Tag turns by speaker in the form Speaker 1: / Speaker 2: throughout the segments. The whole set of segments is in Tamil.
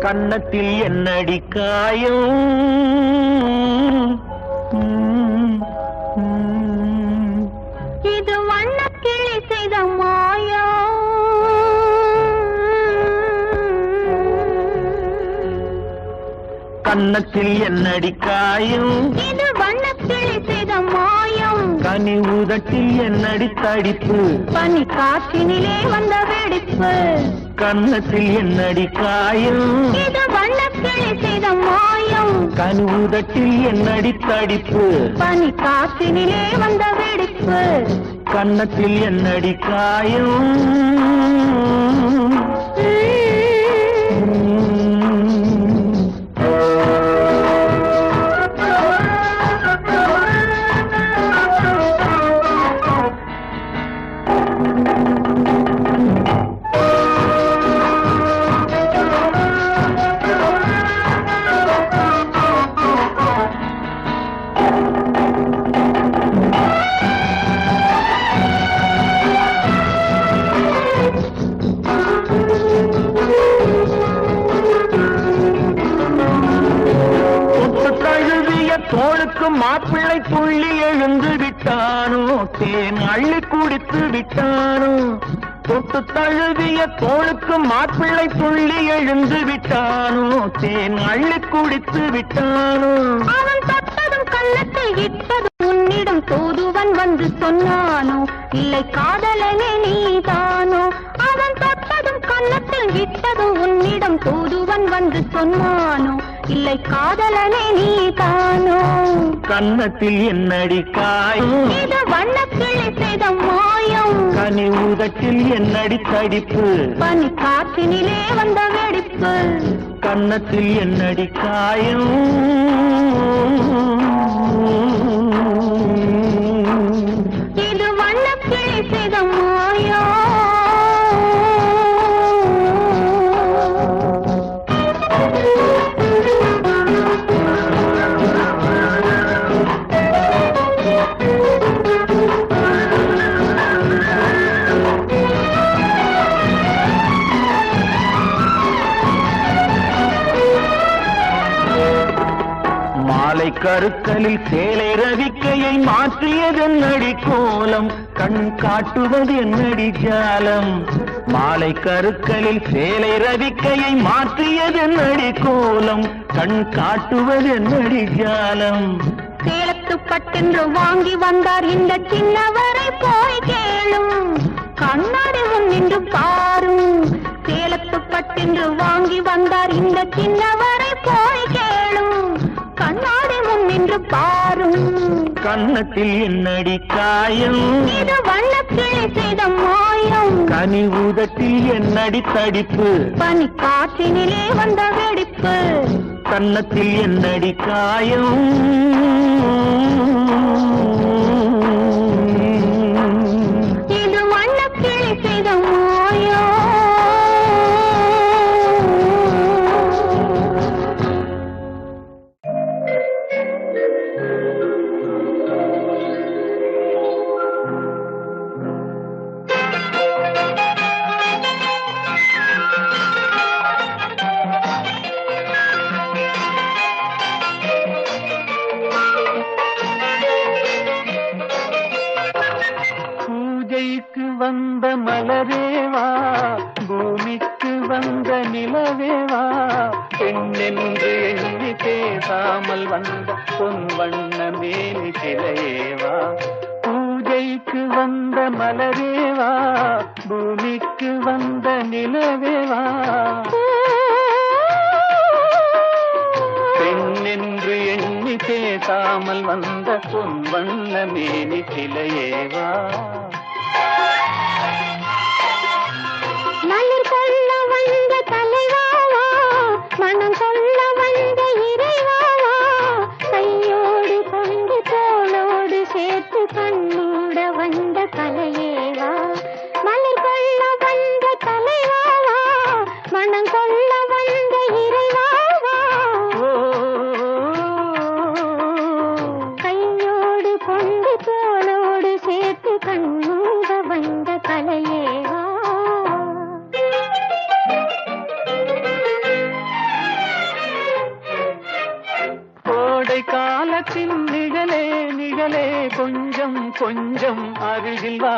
Speaker 1: கன்னத்தில் என்னடி காயம்?
Speaker 2: இது வண்ணக்கிளி செய்த மாயம்.
Speaker 1: கன்னத்தில் என்னடி காயம்?
Speaker 2: இது வண்ணக்கிளி செய்த மாயம்.
Speaker 1: கனி உதட்டில் என்னடி தடிப்பு?
Speaker 2: பனி காற்றினிலே வந்த வெடிப்பு.
Speaker 1: கன்னத்தில் என்னடி காயம்?
Speaker 2: இது வண்ணக்கிளி செய்த மாயம்.
Speaker 1: கனி உதட்டில் என்னடி தடிப்பு?
Speaker 2: பனி காற்றினிலே வந்த வெடிப்பு.
Speaker 1: கன்னத்தில் என்னடி காயம்? தோளுக்கு மாப்பிள்ளை துள்ளி எழுந்து விட்டானோ, தேன் அள்ளி குடித்து விட்டானோ. தொட்டு தழுவிய தோளுக்கு மாப்பிள்ளை துள்ளி எழுந்து விட்டானோ, தேன் அள்ளி குடித்து விட்டானோ.
Speaker 2: அவன் தொட்டதும் கன்னத்தை இட்டதும் உன்னிடம் தூதுவன் வந்து சொன்னானோ, இல்லை காதலனே நீதானோ. அவன் தொட்டதும் கன்னத்தில் இட்டதும் உன்னிடம் தூதுவன் வந்து சொன்னானோ, இல்லை காதலனே நீதானோ.
Speaker 1: கன்னத்தில் என்னடி காயம்?
Speaker 2: இது வண்ணக்கிளி செய்த மாயம்.
Speaker 1: கனி உதட்டில் என்னடி தடிப்பு?
Speaker 2: பனி காற்றினிலே வந்த வெடிப்பு.
Speaker 1: கன்னத்தில் என்னடி காயம்?
Speaker 2: இது வண்ணக்கிளி செய்த மாயம்.
Speaker 1: மாலை கருக்கலில் சேலை ரவிக்கையை மாற்றியதென்னடி கோலம்? கண் காட்டுவது என்னடி ஜாலம்? மாலை கருக்கலில் சேலை ரவிக்கையை மாற்றியதென்னடி கோலம்? கண் காட்டுவது என்னடி ஜாலம்?
Speaker 2: சேலத்து பட்டென்று வாங்கி வந்தார் இந்த சின்னவரை போய் கேளும். கண்ணாடி முன் நின்று பாரும். சேலத்து பட்டென்று வாங்கி வந்தார் இந்த சின்னவரை போய் கேளும். கண்ணாடி முன் நின்று பாரும்.
Speaker 1: கன்னத்தில் என்னடி காயம்?
Speaker 2: இது வண்ணக்கிளி செய்த மாயம்.
Speaker 1: கனி உதட்டில் என்னடி தடிப்பு?
Speaker 2: பனி காற்றினிலே வந்த வெடிப்பு.
Speaker 1: கன்னத்தில் என்னடி காயம்?
Speaker 2: இது வண்ணக்கிளி செய்த மாயம்.
Speaker 1: பூஜைக்கு வந்த மலரேவா, பூமிக்கு வந்த நிலவேவா, பெண்ணென்று எண்ணி பேசாமல் வந்த பொன் வண்ண மேனி சிலையேவா. பூஜைக்கு வந்த மலரேவா, பூமிக்கு வந்த நிலவேவா, பெண்ணென்று எண்ணி பேசாமல் வந்த பொன் வண்ண மேனி சிலையேவா.
Speaker 2: மலர் கொள்ள வந்த தலைவாவா, மனம் கொள்ள வந்த இறைவாவா, கையோடு கொண்டு தோளோடு சேர்த்து கண்ணூட வந்த கலையேவா. மலர் கொள்ள வந்த தலைவாவா, மனம் கொள்ள வந்த இறைவாவா, கையோடு கொண்டு தோளோடு சேர்த்து கண்ணூட வந்த கலையேவா.
Speaker 1: கொஞ்சம் அருகில் வா.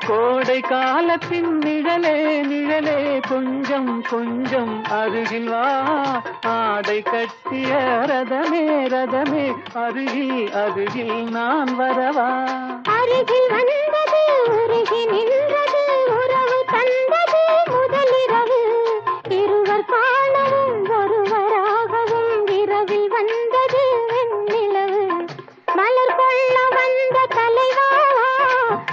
Speaker 1: கோடை காலத்தின் நிழலே நிழலே கொஞ்சம் கொஞ்சம் அருகில் வா. ஆடை கட்டிய ரதமே ரதமே அருகில் அருகில் நான் வரவா.
Speaker 2: அருகில் வந்தது உருகி நின்றது உறவு தந்தது முதலிரவு. இருவர் காணவும் ஒருவராகவும் இரவில் வந்தது வெண்ணிலவு. மலர் கொள்ள வந்த தலைவாவா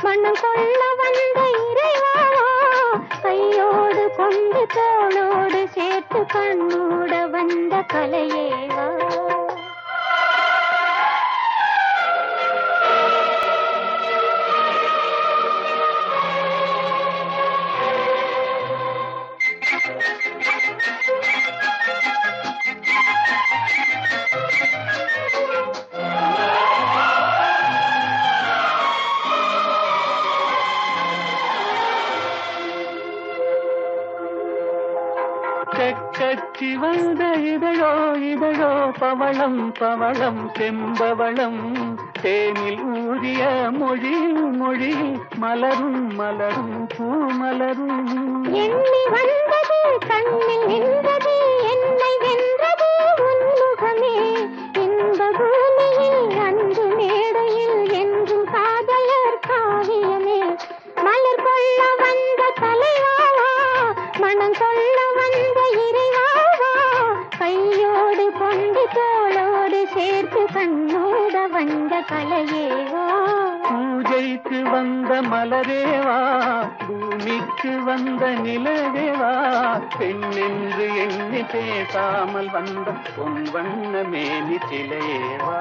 Speaker 2: மனம் கொள்ள வந்த இறைவாவா. கையோடு கொண்டு தோளோடு சேர்த்து கண்ணூட வந்த கலையேவா.
Speaker 1: கச்சி வந்த இதழோ இதழோ பவளம் பவளம் செம்பவளம் தேனில் ஊறிய மொழி மொழி மலரும் மலரும் பூமலரும்.
Speaker 2: எண்ணி வந்தது கண்ணில் நின்றது என்னை வென்றது உன்முகமே. இன்ப பூமியில் அன்பு மேடையில் என்றும் காதலர் காவியமே. மலர் கொள்ள வந்த தலைவாவா மனம் கொள்ள வந்த இறைவாவா. கையோடு கொண்டு தோளோடு சேர்த்து கண்ணோட வந்த கலையேவா.
Speaker 1: பூஜைக்கு வந்த மலரேவா பூமிக்கு வந்த நிலவேவா. பெண்ணென்று எண்ணி பேசாமல் வந்த பொன் வண்ண மேனி சிலையேவா.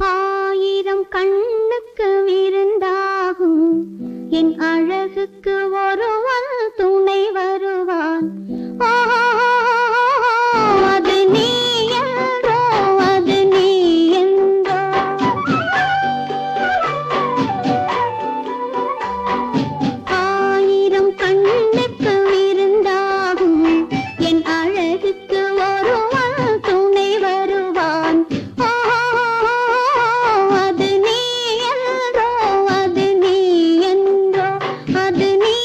Speaker 2: ஆயிரம் கண்ணுக்கு விருந்தாகும் என் அழகுக்கு ஒருவன் துணை வருவான். அது நீ என்றோ அது நீ என்றோ. ஆயிரம் கண்ணுக்கு விருந்தாகும் என் அழகுக்கு ஒருவன் துணை வருவான். அது நீ என்றோ அது நீ என்றோ அது நீ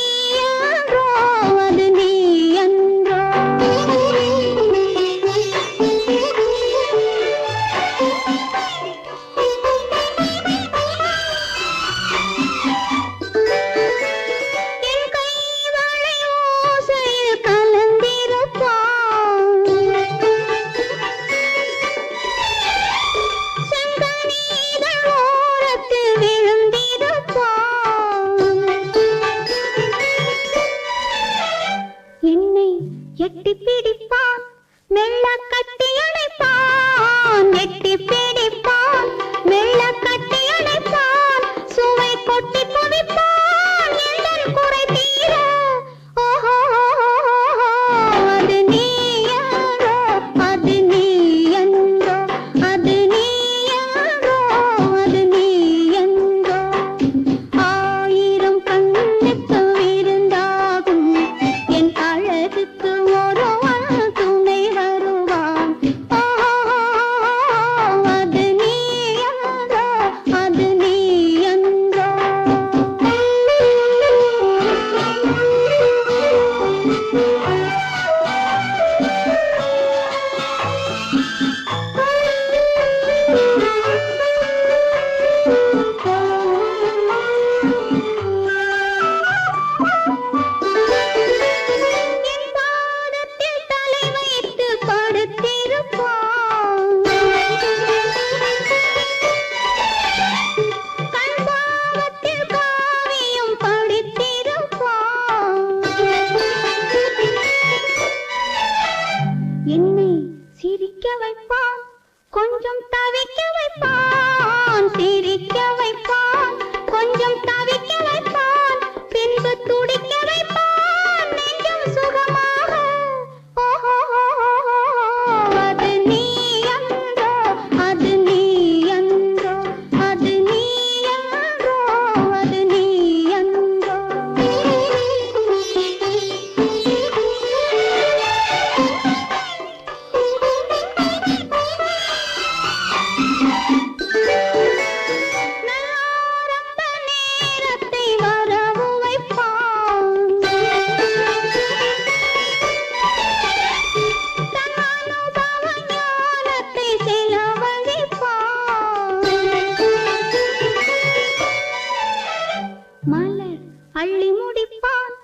Speaker 2: மலர் அள்ளி முடிப்பான்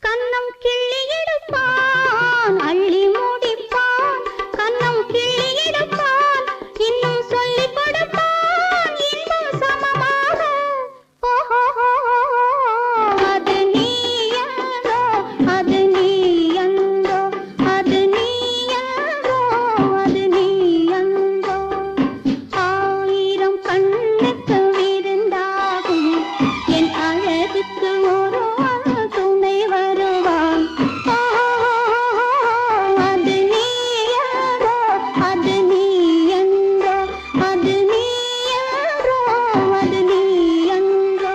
Speaker 2: கன்னம் கிள்ளி எடுப்பான் அள்ளி முடிப்பான் கன்னம் கிள்ளி எடுப்பான் இன்னும் சொல்லி கொடுப்பான் இன்னும் சமமாக ஓஹோ அது நீ என்றோ அது நீ என்றோ அது நீ என்றோ அது நீ என்றோ ஆயிரம் கண்ணுக்கு விருந்தாகும் என் அழகுக்கு ஒரு துணை வருவான் அது நீ என்றோ அது நீ என்றோ அது நீ என்றோ அது நீ என்றோ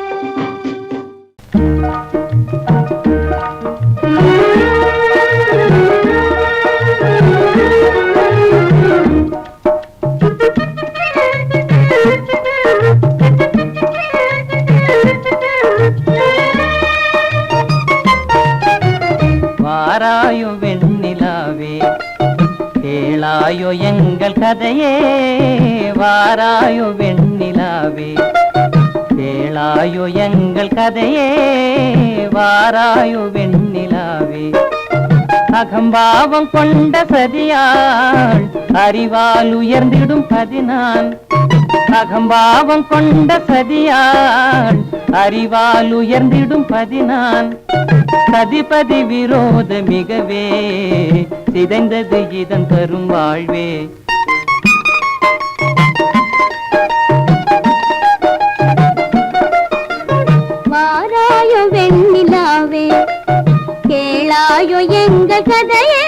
Speaker 1: வாராயோ வெண்ணிலாவே கேளாயோ எங்கள் கதையே வாராயோ வெண்ணிலாவே கேளாயோ எங்கள் கதையே வாராயோ வெண்ணிலாவே அகம்பாவம் கொண்ட சதியாள் அறிவால் உயர்ந்திடும் பதினான் அகம்பாவம் கொண்ட சதியாள் அறிவால் உயர்ந்திடும் பதினான் சதிபதி விரோத மிகவே சிதைந்தது இதன் தரும் வாழ்வே
Speaker 2: வாராயோ வெண்ணிலாவே கேளாயோ எங்கள் கதையே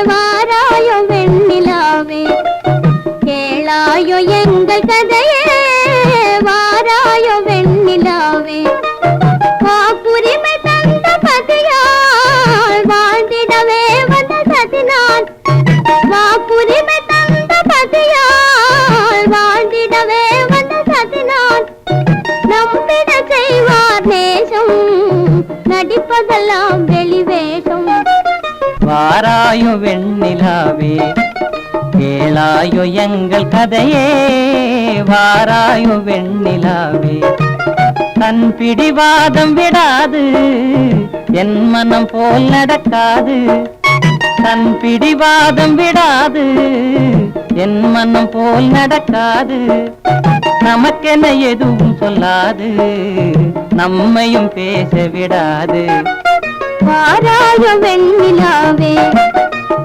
Speaker 2: வாராயோ வெண்ணிலாவே கேளாயோ எங்கள் கதையே வாராயோ வெண்ணிலாவே வாக்குரிமை தந்த பதியால் வாழ்ந்திடவே வந்த சதினான் வாக்குரிமை தந்த பதியால் வாழ்ந்திடவே வந்த சதினான் நம்பிட செய்வார் நேசம் நடிப்பதெல்லாம் வெளிவேஷம்
Speaker 1: வாராயோ வெண்ணிலாவே கேளாயோ எங்கள் கதையே வாராயோ வெண்ணிலாவே தன் பிடிவாதம் விடாது என் மனம் போல் நடக்காது தன் பிடிவாதம் விடாது என் மனம் போல் நடக்காது நமக்கென எதுவும் சொல்லாது நம்மையும் பேச விடாது
Speaker 2: வாராயோ வெண்ணிலாவே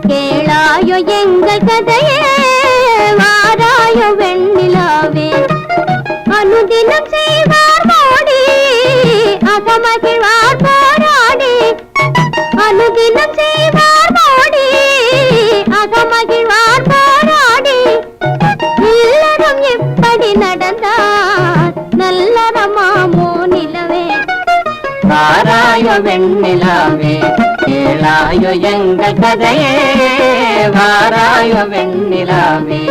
Speaker 2: கேளாயோ எங்கள் கதையே வாராயோ வெண்ணிலாவே அனுதினம் செய்வார் மோடி அகமகிழ்வார் போராடி அனுதினம் செய்வார் மோடி அகமகிழ்வார் போராடி இல்லறம் எப்படி நடந்தார் நல்லறமாமோ நிலவே
Speaker 1: வாராயோ வெண்ணிலாவே கேளாயோ எங்கள் கதையே வாராயோ வெண்ணிலாவே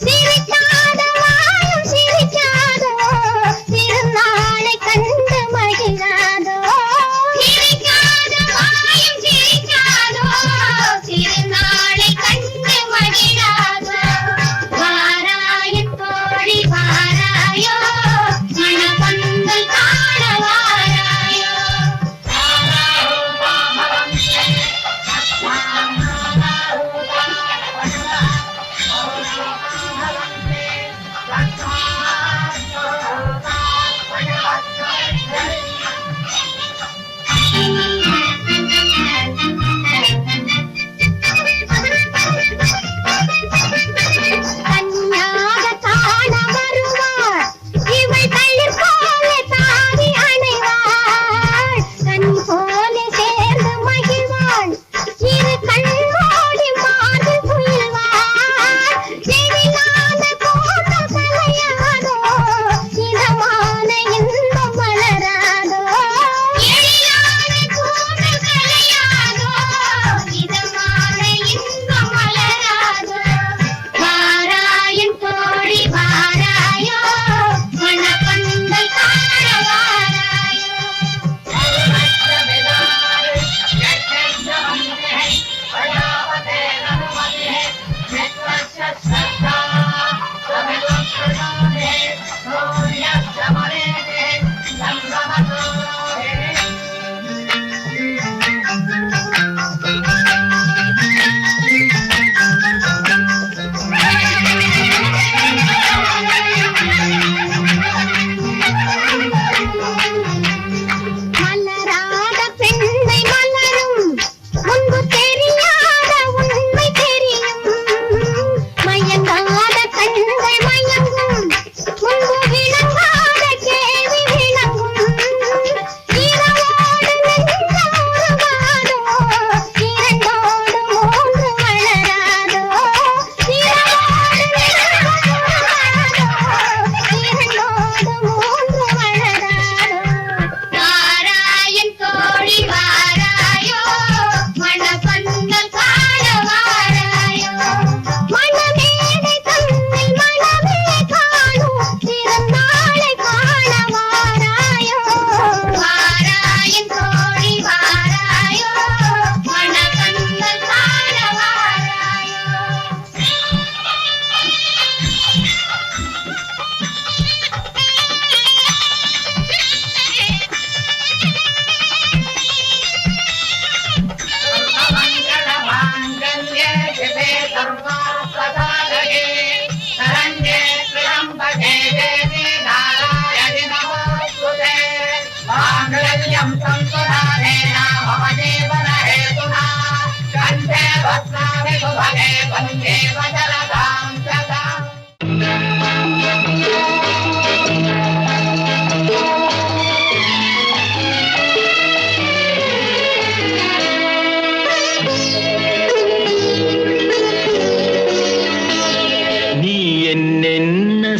Speaker 2: சிரிக்க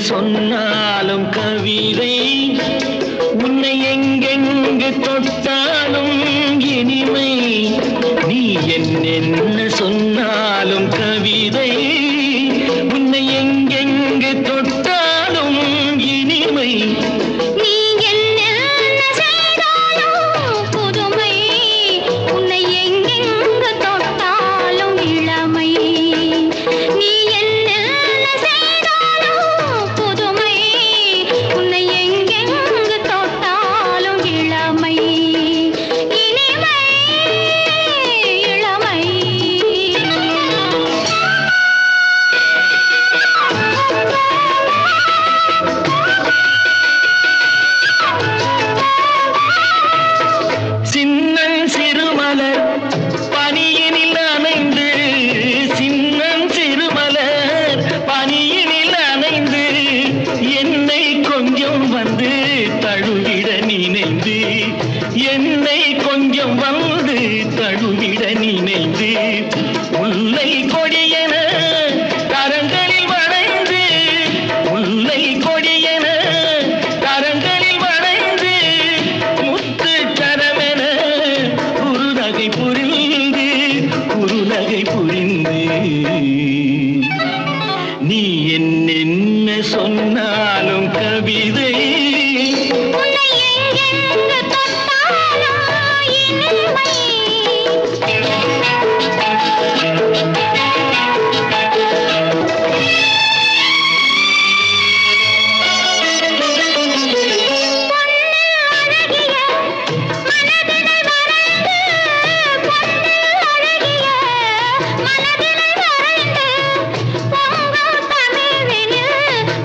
Speaker 3: சொன்னாலும் கவிதை, உன்னை எங்கெங்கு தொட்டாலும் இனிமை. நீ என்னென்ன சொன்னாலும் கவிதை, உன்னை எங்கெங்கு தொட்டாலும் இனிமை.
Speaker 2: நீ என்ன செய்தாலும் புதுமை, உன்னை எங்கெங்கு தொட்டாலும் இளமை. நீ என்ன செய்தாலும் புதுமை, உன்னை எங்கெங்கு தொட்டாலும் இளமை. இனிமை இளமை.
Speaker 3: சின்னன் சிறுமலர் பனியினில் அணைந்து, சின்னன் சிறுமலர் பனியினில் அணைந்து, என்னை கொஞ்சம் வந்து தழுவிட நினைந்து, என்னை கொஞ்சம் வந்து தழுவிட நினைந்து, முல்லை கொடியென கரங்களில் வளைந்து, முல்லை கொடியென கரங்களில் வளைந்து, முத்து கரமென குறுநகை புரிந்து, குறுநகை புரிந்து. நீ என்னென்ன சொன்னாலும் கவிதை,
Speaker 2: உன்னை எங்கெங்கு தொட்டாலும் இனிமை.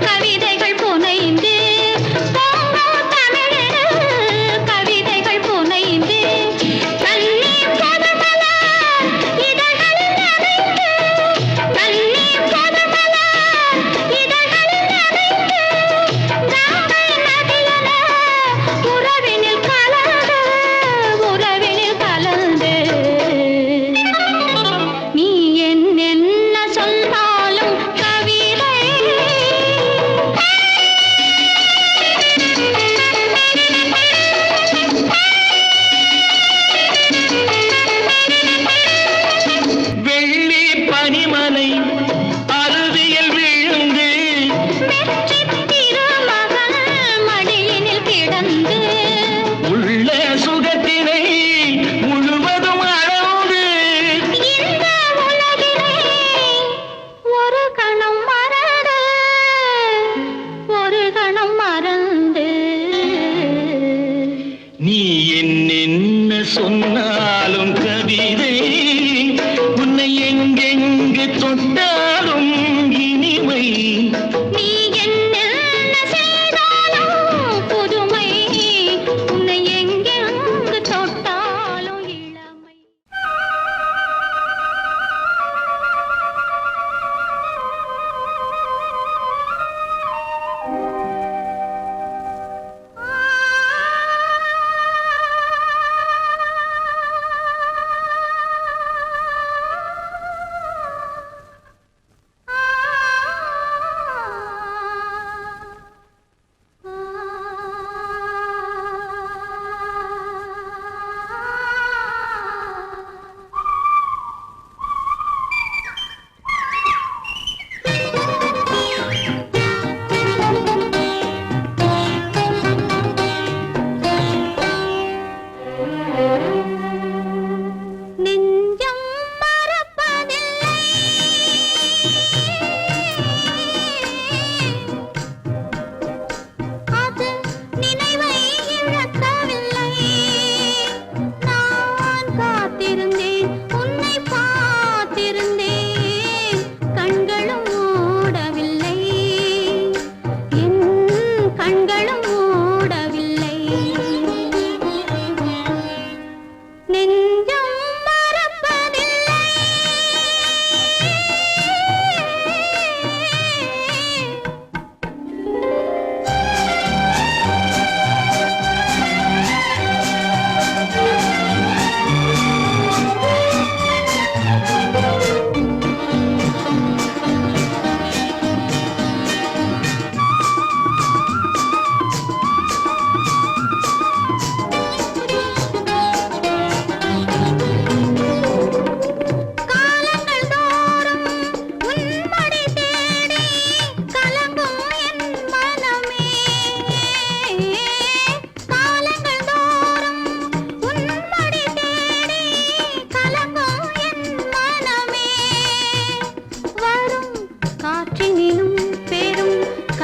Speaker 2: கவிதைகள் புனைந்து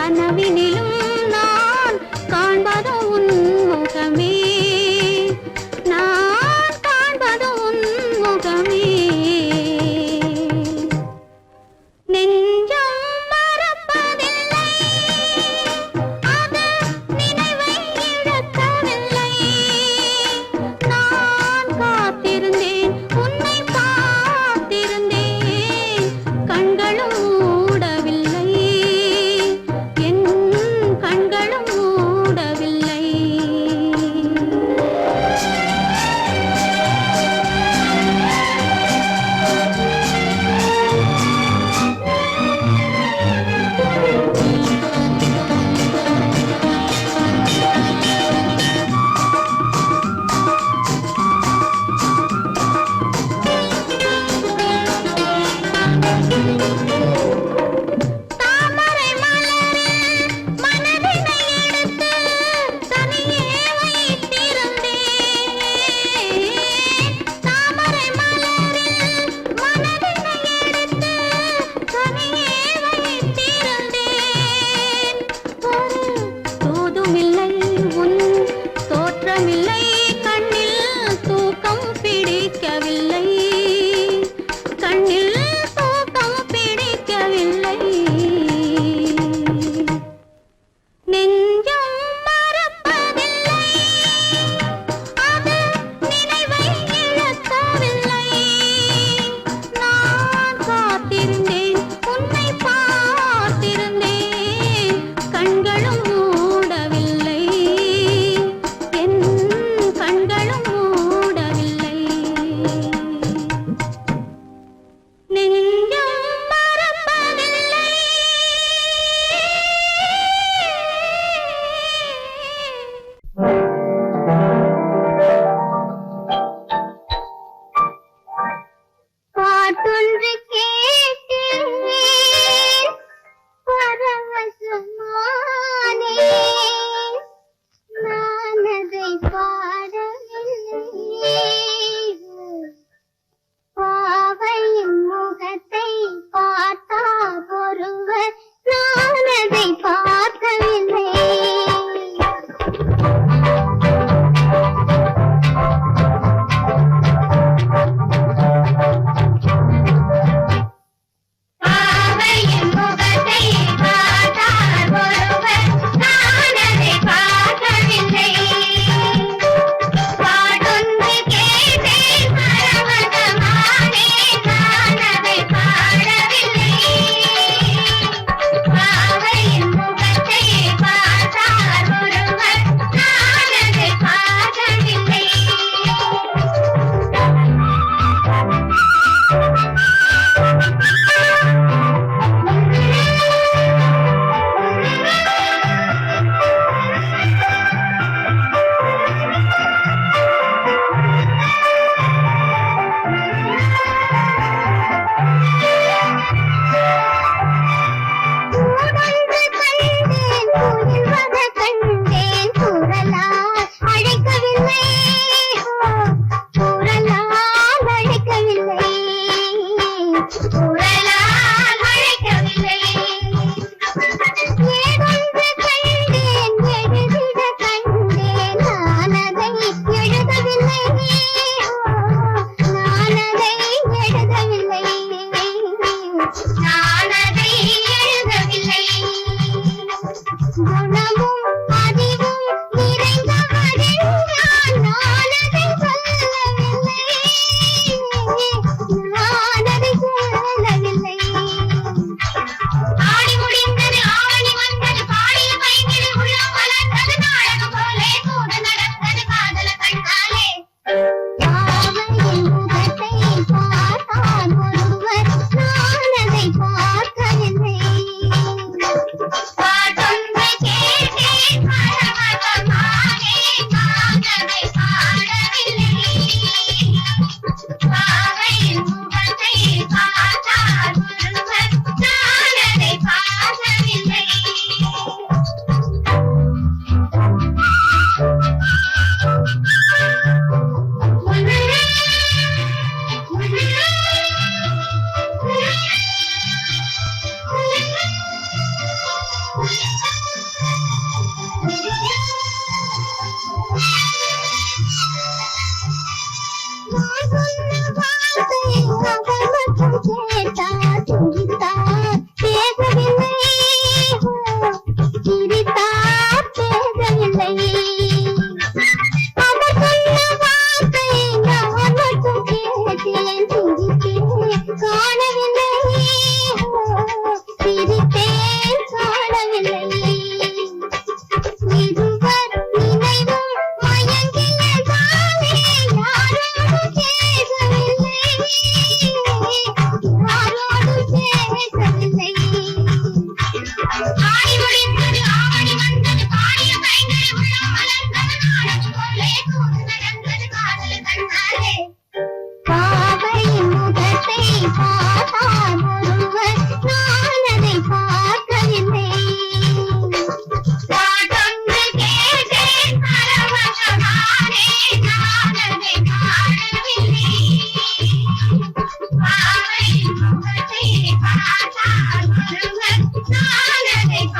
Speaker 2: கனவினிலும் நான் காண்பது உன் முகமே, நான் காண்பது உன் முகமே. நெஞ்சம் மறப்பதில்லை, அது நினைவை இழக்கவில்லை. நான் காத்திருந்தேன், உன்னை பார்த்திருந்தேன், கண்களும் மூடவில்லை. என்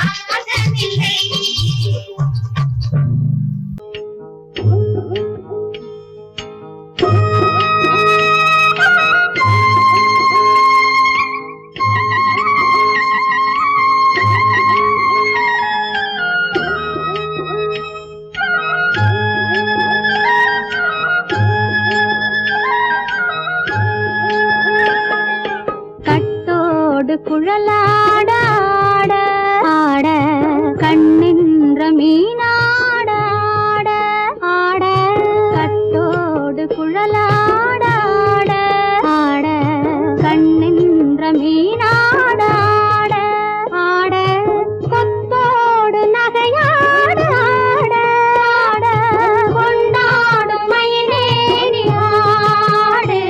Speaker 4: மகனில்லை.
Speaker 2: கட்டோடு குழலாட ஆட ஆட கண்ணின்ற மீனாட ஆட ஆட கட்டோடு குழலாட ஆட ஆட கண்ணின்ற மீனாட ஆட ஆட கொத்தோடு நகையாட ஆட ஆட கொண்டாடும் மயிலேறி ஆடு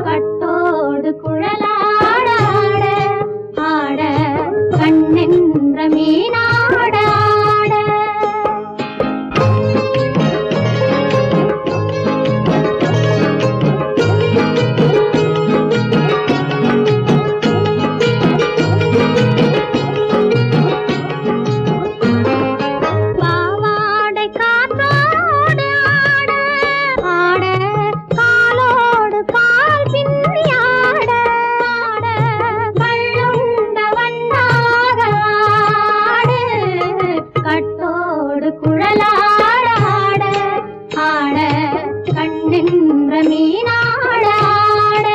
Speaker 2: கட்டோடு குழலாட ஆட ஆட கண்ணென்ற மீனாட ஆட பாவாடை காற்றோடு ஆட ஆட காலோடு கால் பின்னி ஆட ஆட கள்ளுண்ட வண்ணாக ஆடு கட்டோடு குழலாட ஆட ஆட கண்ணின்ற மீனாட ஆட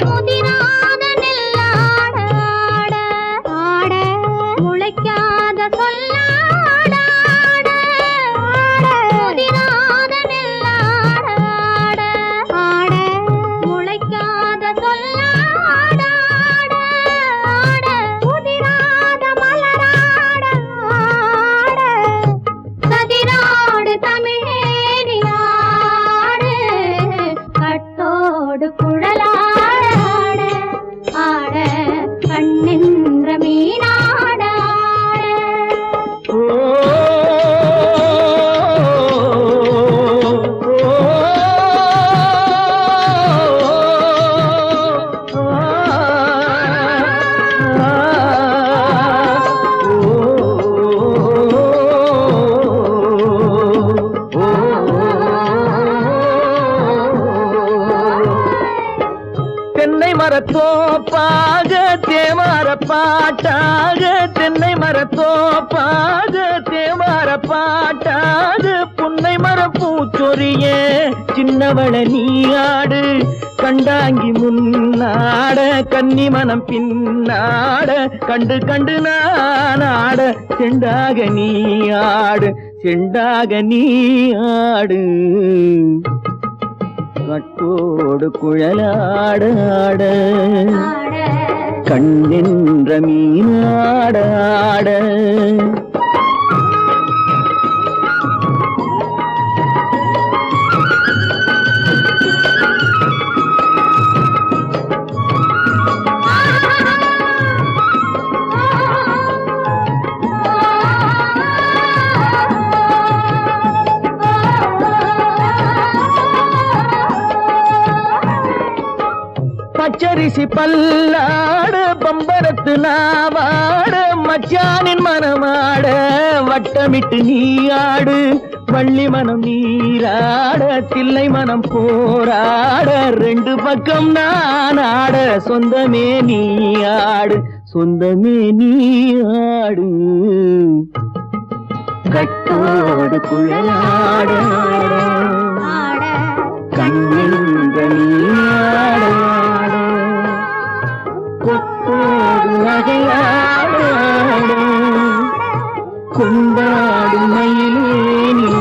Speaker 2: முதிராத நெல்லாட ஆட ஆட முளைக்காத சொல்லாட ஆட ஆட முதிராத நெல்லாட ஆட ஆட முளைக்காத சொல்லாட ஆட ஆட முதிராத மலராட ஆட சதிராடு தமிழேறி ஆடு கட்டோடு குழலாட ஆட ஆட கண்ணின்ற மீனாட ஆட
Speaker 1: தென்னை மரத்தோப்பாக தேமார பாட்டாக தென்னை மரத்தோப்பாக தேமார பாட்டாக புன்னை மரம் பூச்சொரிய சின்னவள நீயாடு கண்டாங்கி முன்னாட கன்னி மனம் பின்னாட கண்டு கண்டு நானாட செண்டாக நீயாடு செண்டாக நீயாடு கட்டோடு குழலாட ஆட கண்ணின்ற மீனாட ஆட பச்சரிசி பல்லாட பம்பரத்து நாவாட மச்சானின் மனமாட வட்டமிட்டு நீயாடு வள்ளி மனம் நீராட தில்லை மனம் போராட ரெண்டு பக்கம் நான் ஆட சொந்தமே நீயாடு சொந்தமே நீயாடு கட்டோடு குழலாட கண்ணின்ற நீயாட கொத்தோடு நகையாட கொண்டாடு மயிலேனியாடு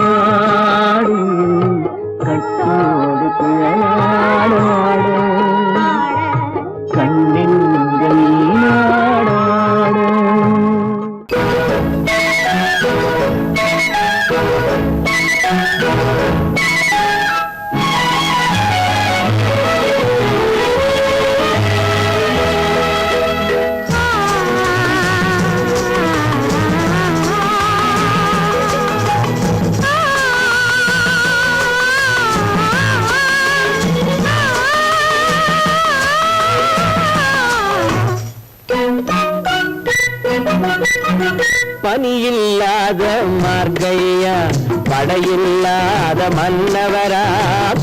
Speaker 1: கட்டோடு குழலாட கண்ணின்ற நீயாட பனியில்லாத மார்கையா படையில்லாத மன்னவரா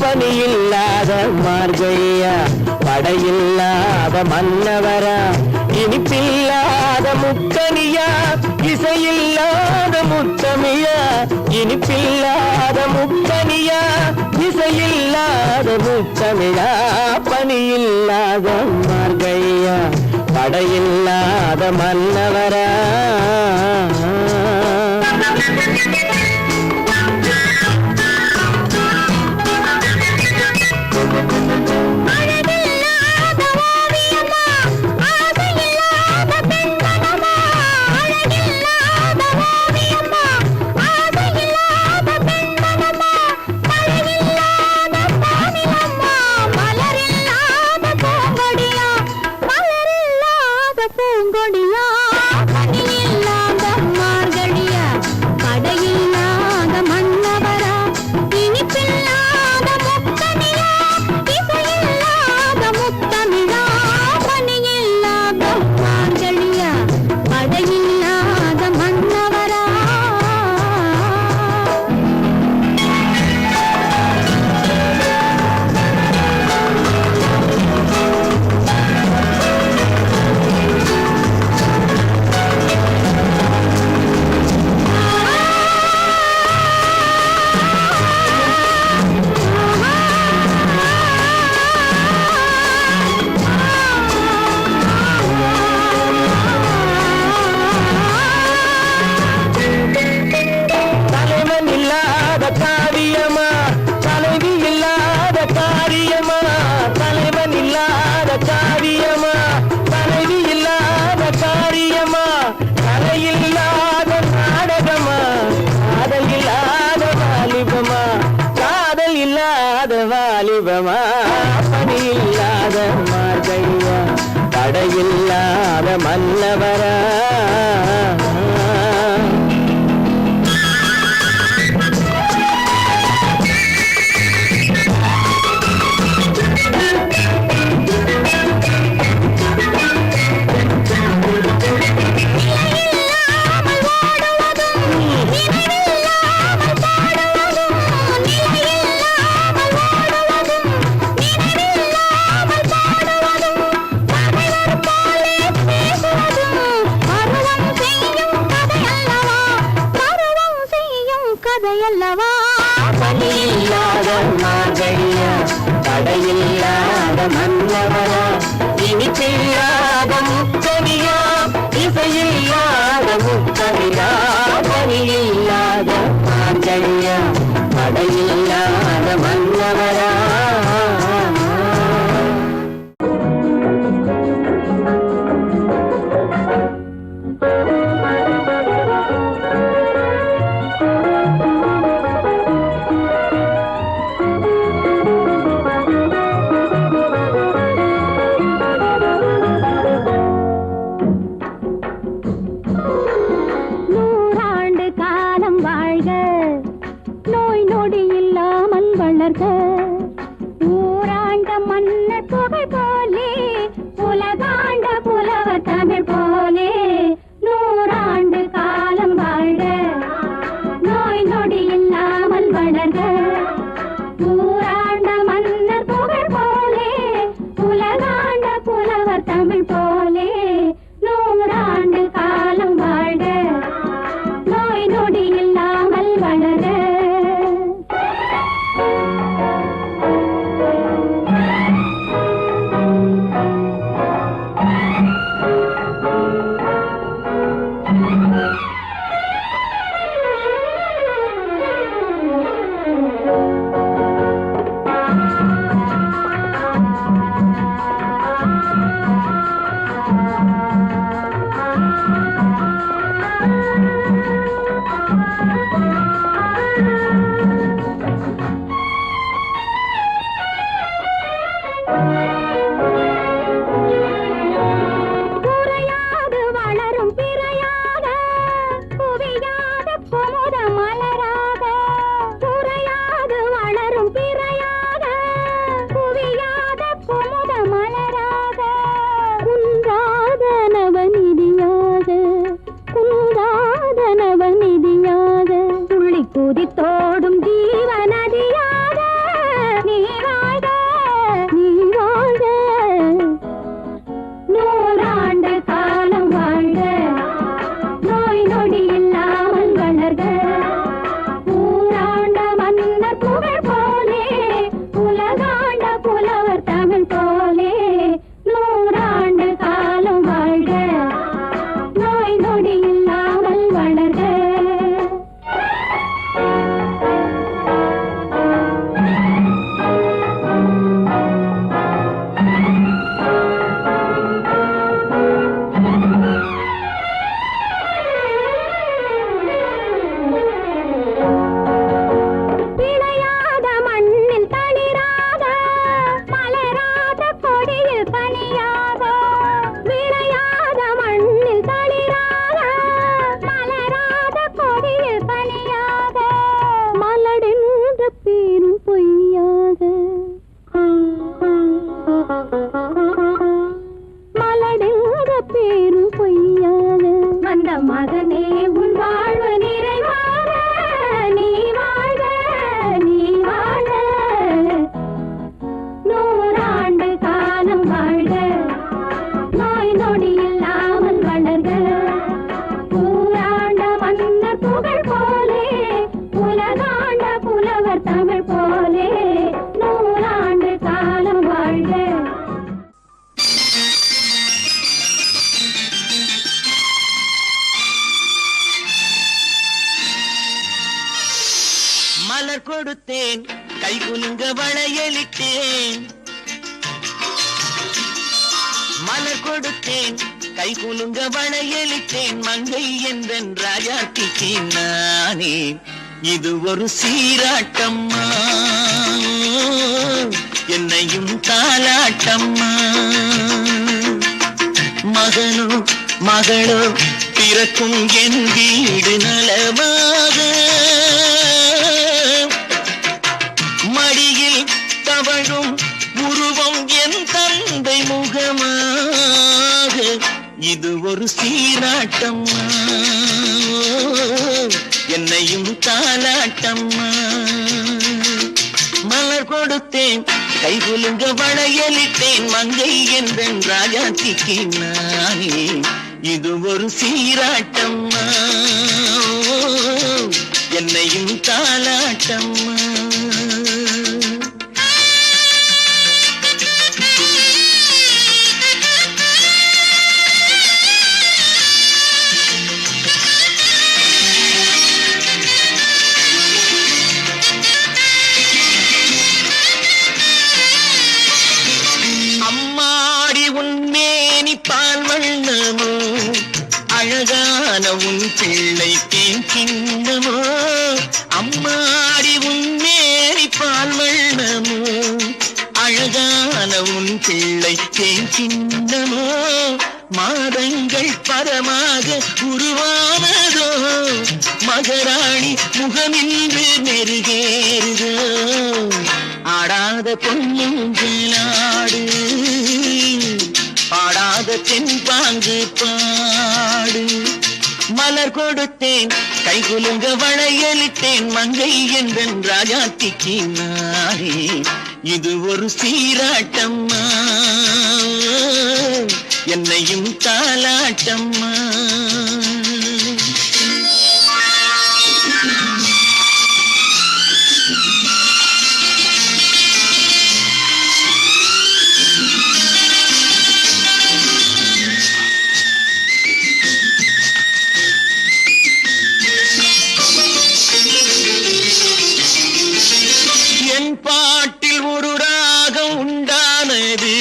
Speaker 1: பனியில்லாத மார்கையா படையில்லாத மன்னவரா இனிப்பில்லாத முக்கனியா இசையில்லாத முத்தமியா இனிப்பில்லாத முக்கனியா இசையில்லாத முத்தமிழா பனியில்லாத மார்கையா படையில்லாத மன்னவரா வாலிபமா பணியில்லாத மார்கையா தடையில்லாத மன்னவரா பணியில்லாத மார்கையா தடையில்லாத மன்னவரா இனிப்பில்லாத முத்தமியா இசையில்லாத முத்தமிழா பணியில்லாத மார்கையா தடையில்லாத மன்னவரா
Speaker 2: ஊராண்ட மன்னர் புகழ் போலே உலகாண்ட புலவர் தமிழ் போலே நூறாண்டு காலம் வாழ்க நோய் நொடி இல்லாமல் வளர்க ஊராண்ட மன்னர் புகழ் போலே உலகாண்ட புலவர் தமிழ் போலே நூறாண்டு காலம் வாழ்க நோய் நொடி இல்லாமல் வளர்க உன் வாழ்வு நிறைவாக நீ வாழ்க நீ வாழ்க நூறாண்டு காலம் வாழ்க நோய் நொடி இல்லாமல் வளர்க ஊராண்ட மன்னர் புகழ் போலே உலகாண்ட புலவர் தமிழ் போலே நூறாண்டு காலம் வாழ்க.
Speaker 3: மலர் கொடுத்தேன் கை குலுங்க வளையலிட்டேன் மலர் கொடுத்தேன் கை குலுங்க வளையலிட்டேன் மங்கை என்றன் ராஜாத்திக்கு நானே இது ஒரு சீராட்டம்மா என்னையும் தாலாட்டம்மா மகனோ மகளோ பிறக்கும் என் வீடு நலமாக மடியில் தவழும் உருவம் என் தந்தை முகமாக இது ஒரு சீராட்டம்மா என்னையும் தாலாட்டம்மா மலர் கொடுத்தேன் கை குலுங்க வளையலிட்டேன் மங்கை என்றன் ராஜாத்திக்கு நானே இது ஒரு சீராட்டம்மா என்னையும் தாலாட்டம்மா. அம்மாடி உன்மேனி பால் வண்ணமோ அழகான உன் பிள்ளை தேன் கிண்ணமோ அம்மாடி உன்மேனி பால் வண்ணமோ அழகான உன் பிள்ளை தேன் கிண்ணமோ மாதங்கள் பரமாக உருவானதோ மகராணி முகமின்று நெருகேறுதோ ஆடாத பொன்னுங்களாடு பாடாத தென்பாங்கு பாடு மலர் கொடுத்தேன் கை குலுங்க வளையலிட்டேன் மங்கை என்றன் ராஜாத்திக்கு நானே இது ஒரு சீராட்டம்மா என்னையும் தாலாட்டம்மா. என் பாட்டில் ஒரு ராகம் உண்டானது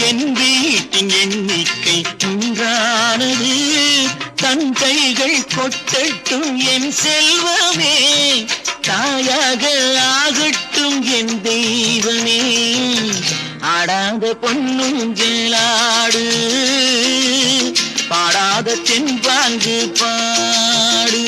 Speaker 3: என் வீட்டின் எண்ணிக்கை உண்டானது தன் கைகள் கொட்டட்டும் என் செல்வமே தாயாக ஆகட்டும் என் தெய்வமே ஆடாத பொன்னுங்களாடு பாடாத தென்பாங்கு பாடு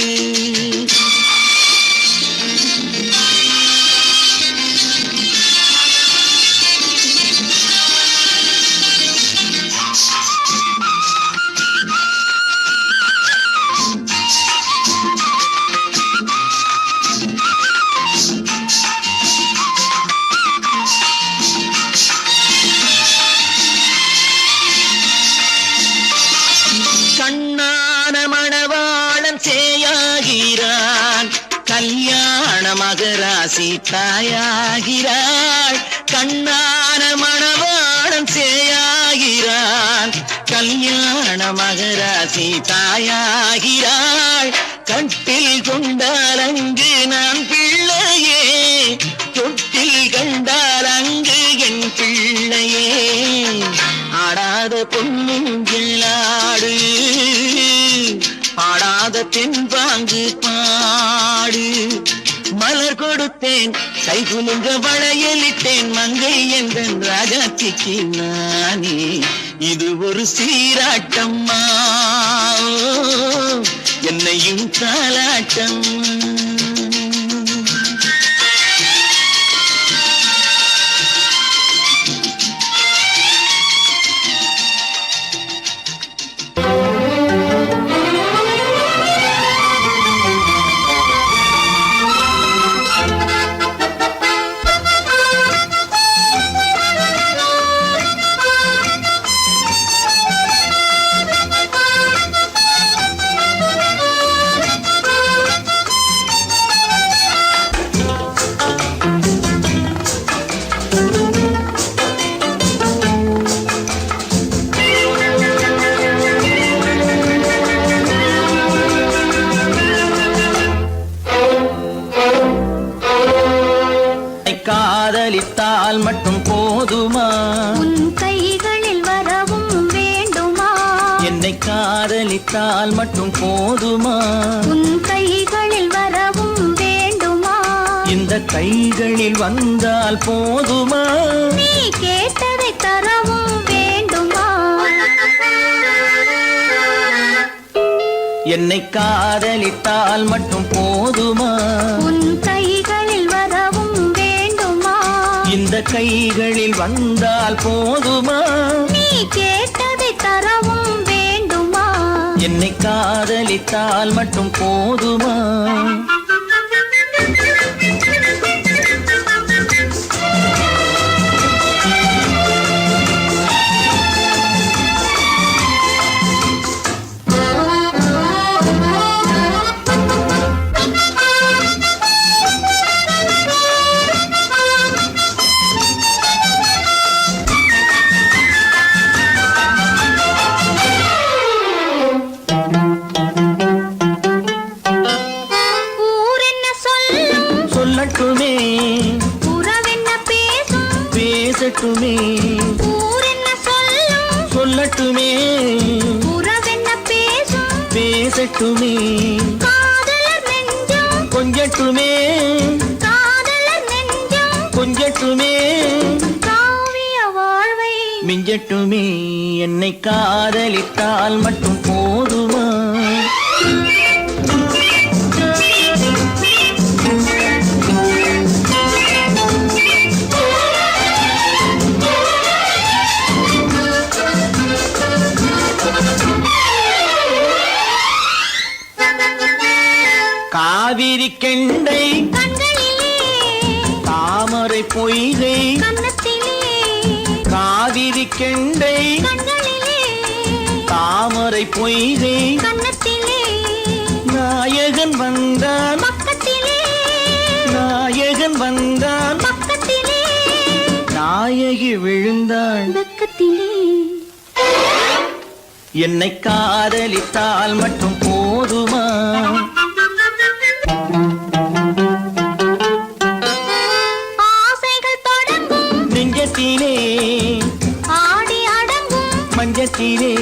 Speaker 3: கண்ணான மணவாளன் சேயாகிறான் கல்யாண மகராசி தாயாகிறாள் கண்ணான மணவாளன் சேயாகிறான் கல்யாண மகராசி தாயாகிறாள் கட்டில் கொண்டால் அங்கு நான் பிள்ளையே தொட்டில் கண்டால் அங்கு என் பிள்ளையே ஆடாத பொன்னுங்களாடு பாடாத தென்பாங்கு பாடு மலர் கொடுத்தேன் கை குலுங்க வளையலிட்டேன் மங்கை என்றன் ராஜாத்திக்கு நானே இது ஒரு சீராட்டம்மா என்னையும் தாலாட்டம்மா. காதலித்தால் மட்டும் போதுமா
Speaker 2: உன் கைகளில் வரவும் வேண்டுமா
Speaker 3: என்னை காதலித்தால் மட்டும் போதுமா
Speaker 2: உன் கைகளில் வரவும் வேண்டுமா
Speaker 3: இந்த கைகளில் வந்தால் போதுமா
Speaker 2: நீ கேட்டதை தரவும் வேண்டுமா
Speaker 3: என்னை காதலித்தால் மட்டும் போதுமா
Speaker 2: உன் கைகளில் வரவும் வேண்டுமா
Speaker 3: இந்த கைகளில் வந்தால் போதுமா
Speaker 2: நீ கேட்டதை தரவும் வேண்டுமா
Speaker 3: என்னை காதலித்தால் மட்டும் போதுமா
Speaker 2: ஊரென்ன சொல்லும்
Speaker 3: சொல்லட்டுமே
Speaker 2: உறவென்ன பேசும்
Speaker 3: பேசட்டுமே
Speaker 2: ஊரென்ன சொல்லும்
Speaker 3: சொல்லட்டுமே
Speaker 2: உறவென்ன பேசும்
Speaker 3: பேசட்டுமே
Speaker 2: காதலர் நெஞ்சம்
Speaker 3: கொஞ்சட்டுமே
Speaker 2: காதலர் நெஞ்சம்
Speaker 3: கொஞ்சட்டுமே
Speaker 2: காவிய வாழ்வை
Speaker 3: மிஞ்சட்டுமே என்னை காதலித்தால் மட்டும் போதுமா காவிரி கெண்டை
Speaker 2: கண்களிலே
Speaker 3: தாமரை பொய்கை
Speaker 2: கன்னத்திலே
Speaker 3: காவிரி கெண்டை
Speaker 2: கண்களிலே
Speaker 3: தாமரை பொய்கை
Speaker 2: கன்னத்திலே
Speaker 3: நாயகன் வந்தான்
Speaker 2: பக்கத்திலே
Speaker 3: நாயகன் வந்தான்
Speaker 2: பக்கத்திலே
Speaker 3: நாயகி விழுந்தாள்
Speaker 2: பக்கத்திலே
Speaker 3: என்னை காதலித்தால் மட்டும் போதுமா
Speaker 2: ஆசைகள் தொடங்கும்
Speaker 3: நெஞ்சத்திலே
Speaker 2: ஆடி அடங்கும்
Speaker 3: மஞ்சத்திலே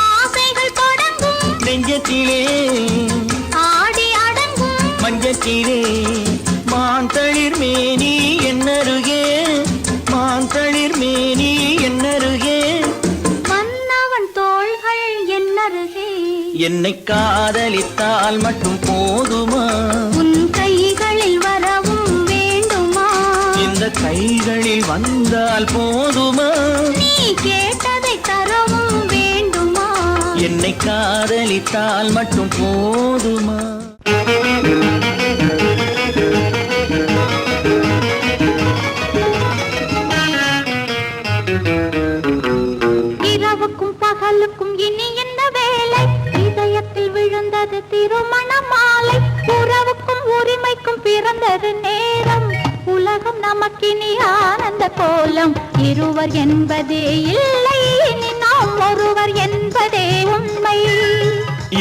Speaker 2: ஆசைகள் தொடங்கும்
Speaker 3: நெஞ்சத்திலே
Speaker 2: ஆடி அடங்கும்
Speaker 3: மஞ்சத்திலே மாந்தளிர் மேனி என்னருகே மாந்தளிர் மேனி என்னருகே
Speaker 2: மன்னவன் தோள்கள் என்னருகே
Speaker 3: என்னை காதலித்தால் மட்டும் போதுமா
Speaker 2: உன் கைகளில் வரவும் வேண்டுமா
Speaker 3: இந்த கைகளில் வந்தால் போதுமா
Speaker 2: நீ கேட்டதை தரவும் வேண்டுமா
Speaker 3: என்னை காதலித்தால் மட்டும் போதுமா
Speaker 2: இரவுக்கும் பகலுக்கும் இனி என்ன வேலை இதயத்தில் விழுந்தது திருமண மாலை உறவுக்கும் உரிமைக்கும் பிறந்தது நேரம் உலகம் நமக்கினி ஆனந்த கோலம் இருவர் என்பதே இல்லை இனி நாம் ஒருவர் என்பதே உண்மை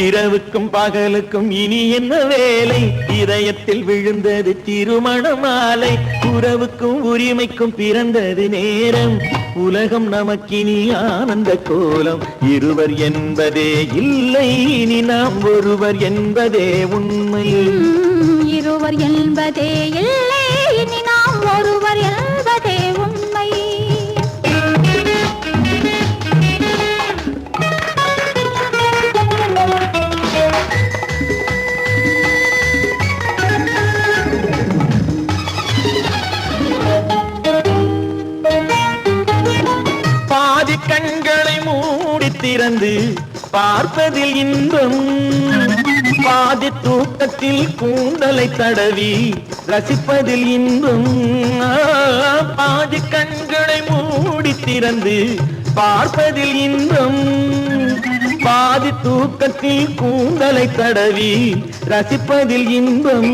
Speaker 3: இரவுக்கும் பகலுக்கும் இனி என்ன வேலை இதயத்தில் விழுந்தது திருமண மாலை உறவுக்கும் உரிமைக்கும் பிறந்தது நேரம் உலகம் நமக்கினி ஆனந்த கோலம் இருவர் என்பதே இல்லை இனி நாம் ஒருவர் என்பதே உண்மை
Speaker 2: இருவர் என்பதே இல்லை இனி நாம் ஒருவர் என்பதே உண்மை
Speaker 3: பாதி கண்களை மூடி திறந்து பார்ப்பதில் இன்பம் பாதி தூக்கத்தில் கூந்தலை தடவி ரசிப்பதில் இன்பம் பாதி கண்களை மூடி திறந்து பார்ப்பதில் இன்பம் பாதி தூக்கத்தில் கூந்தலை தடவி ரசிப்பதில் இன்பம்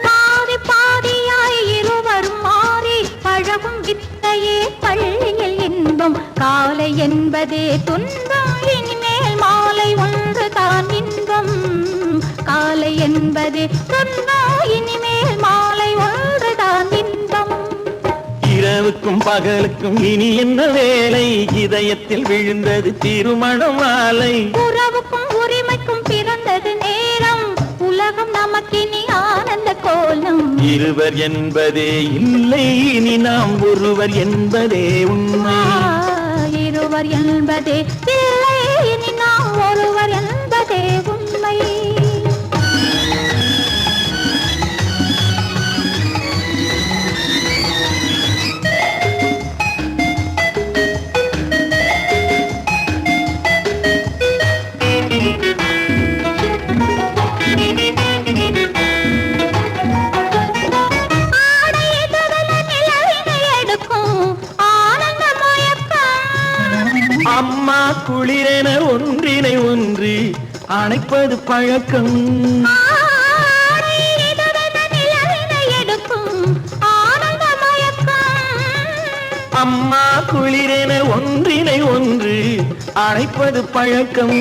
Speaker 2: பாதி பாதியாய் இருவரும் மாறி பழகும் வித்தையே பள்ளியில் இன்பம் காலை என்பதே துன்பம் இனிமேல் மாலை ஒன்றுதான் இன்பம் காலை என்பதே துன்பம் இனிமேல் மாலை ஒன்றுதான் இன்பம்
Speaker 3: இரவுக்கும் பகலுக்கும் இனி என்ன வேலை இதயத்தில் விழுந்தது திருமண மாலை
Speaker 2: உறவுக்கும் உரிமைக்கும் பிறந்தது நேரம் உலகம் நமக்கினி ஆனந்த கோலம்
Speaker 3: இருவர் என்பதே இல்லை இனி நாம் ஒருவர் என்பதே உண்மை
Speaker 2: இருவர் என்பதே இல்லை இனி நாம் ஒருவர் என்பதே உண்மை
Speaker 3: அம்மா குளிரென ஒன்றினை ஒன்று அணைப்பது பழக்கம் அம்மா குளிரென ஒன்றினை ஒன்று அணைப்பது பழக்கம்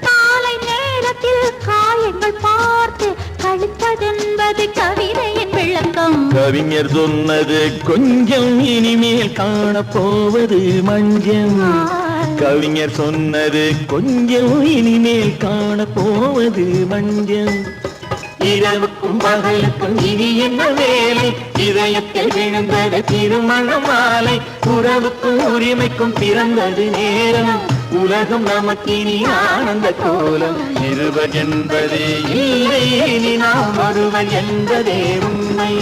Speaker 2: காலை நேரத்தில் காயங்கள் பார்த்து கழிப்பதென்பது கவிதையின் விளக்கம்
Speaker 3: கவிஞர் சொன்னது கொஞ்சம் இனிமேல் காணப்போவது மஞ்சம் கவிஞர் சொன்னது கொஞ்சம் இனிமேல் காணப்போவது மஞ்சம் இரவுக்கும் பகலுக்கும் இனி என்ன வேலை இதயத்தில் விழுந்தது திருமண மாலை உறவுக்கும் உரிமைக்கும் பிறந்தது நேரம் உலகம் நமக்கினி ஆனந்த கோலம் இருவர் என்பதே இல்லை இனி நாம் ஒருவர் என்பதே உண்மை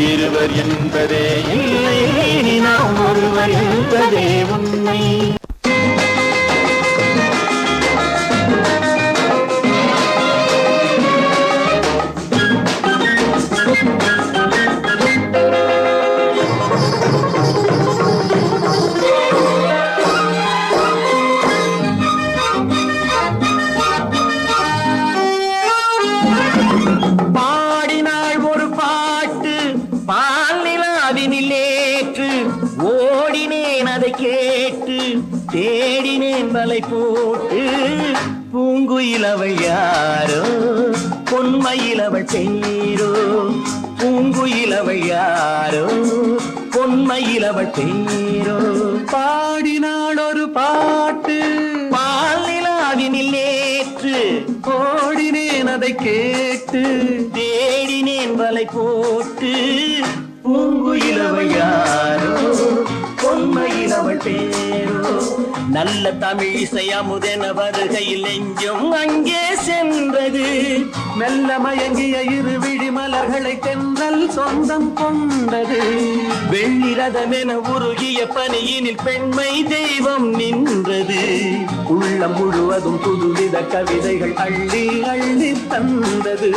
Speaker 3: இருவர் என்பதே இல்லை இனி நாம் ஒருவர் என்பதே உண்மை தேடினேன் வலை போட்டு பூங்குயிலவள் யாரோ பொன்மயிலவள் பேரோ பூங்குயிலவள் யாரோ பொன்மயிலவள் பேரோ பாடினாள் ஒரு பாட்டு பால் நிலாவினில் நேற்று ஓடினேன் அதை கேட்டு தேடினேன் வலை போட்டு பூங்குயிலவள் யாரோ பொன்மயிலவள் பேரோ நல்ல தமிழ் இசை அமுதென வருகையில் நெஞ்சும் அங்கே சென்றது மெல்ல மயங்கிய இரு விழி மலர்களை தென்றல் சொந்தம் கொண்டது வெள்ளிரதமென உருகிய பனியினில் பெண்மை தெய்வம் நின்றது உள்ளம் முழுவதும் புதுவித கவிதைகள் அள்ளி அள்ளி தந்தது